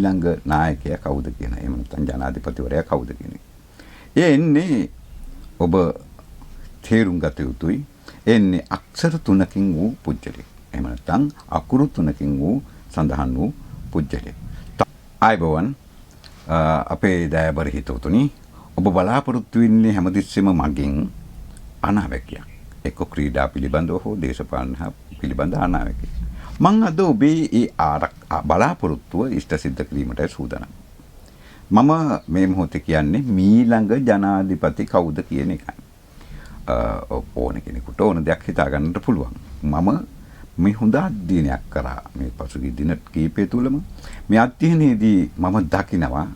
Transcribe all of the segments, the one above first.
මීළඟ නායකයා කවුද කියන එහෙම නැත්නම් ජනාධිපතිවරයා කවුද කියන එක. ඒ එන්නේ ඔබ තේරුම් ගත යුතුයි. එන්නේ අක්ෂර 3කින් වූ පුජ්‍යලෙක්. එහෙම නැත්නම් අකුරු 3කින් වූ සඳහන් වූ පුජ්‍යලෙක්. ආයබෝවන් අපේ දයාබර හිතවතුනි ඔබ බලාපොරොත්තු වෙන්නේ හැමතිස්සෙම මගෙන් අනාවැකියක්. එක්ක ක්‍රීඩා පිළිබඳව හෝ දේශපාලන පිළිබඳ අනාවැකියක්. මම අද ඔබේ ඒ බලාපොරොත්තුව ඉෂ්ට සිද්ධ කිරීමටයි සූදානම්. මම මේ මොහොතේ කියන්නේ මීළඟ ජනාධිපති කවුද කියන එකයි. ඕන කෙනෙකුට ඕන දෙයක් හිතා ගන්නට පුළුවන්. මම මේ හොඳ අධ්‍යයනයක් කරා මේ පසුගිය දින කීපය තුලම මේ අධ්‍යයනයේදී මම දකිනවා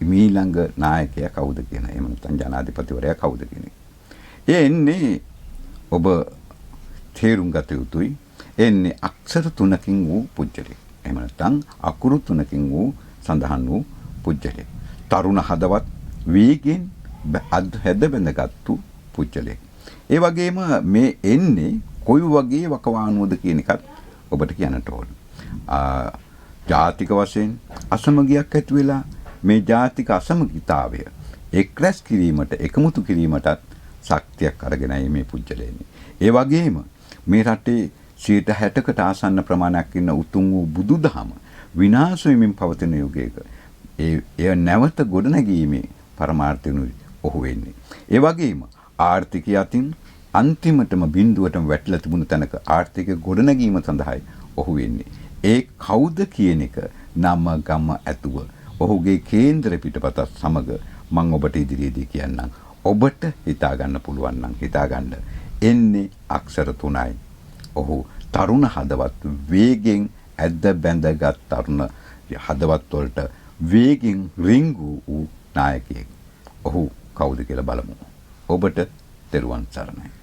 මීළඟ නායකයා කවුද කියන එහෙම නැත්නම් ජනාධිපතිවරයා කවුද කියන එක. ඒ එන්නේ ඔබ තේරුම් ගත යුතුයි. එන්නේ අක්ෂර 3කින් වූ පුජ්‍යලෙක්. එහෙම නැත්නම් අකුරු 3කින් වූ සඳහන් වූ පුජ්‍යලෙක්. තරුණ හදවත් වේගෙන් හැද බැඳගත්තු පුජ්‍යලෙක්. ඒ වගේම මේ එන්නේ කොයි වගේ වකවානුවද කියන එකත් ඔබට කියන්නට ඕන. ජාතික වශයෙන් අසමගියක් ඇති වෙලා මේ ජාතික අසමගිතාවය එක්රැස් කිරීමට එකමුතු කිරීමටත් ශක්තියක් අරගෙනයි මේ පුජ්‍යලෙන්නේ. ඒ වගේම මේ රටේ 60%කට ආසන්න ප්‍රමාණයක් ඉන්න උතුම් වූ බුදුදහම විනාශ වෙමින් පවතින යුගයක එය නැවත ගොඩනැගීමේ පරමාර්ථයනුයි ඔහු වෙන්නේ. ඒ වගේම ආර්ථිකය අතින් අන්තිමටම බිඳුවටම වැටලා තිබුණු තැනක ආර්ථික ගොඩනැගීම සඳහායි ඔහු වෙන්නේ. ඒ කවුද කියන එක නම ගම ඇතුව ඔහුගේ කේන්දර පිටපතත් සමග මම ඔබට ඉදිරියේදී කියන්නම්. ඔබට හිතා ගන්න පුළුවන් නම් හිතා ගන්න. එන්නේ අක්ෂර 3යි. ඔහු තරුණ හදවත් වේගෙන් ඇද්ද බැඳගත් තරුණ හදවත් වලට වේගෙන් රිංගු වූ නායකයෙක්. ඔහු කවුද කියලා බලමු. ඔබට තෙරුවන් සරණයි.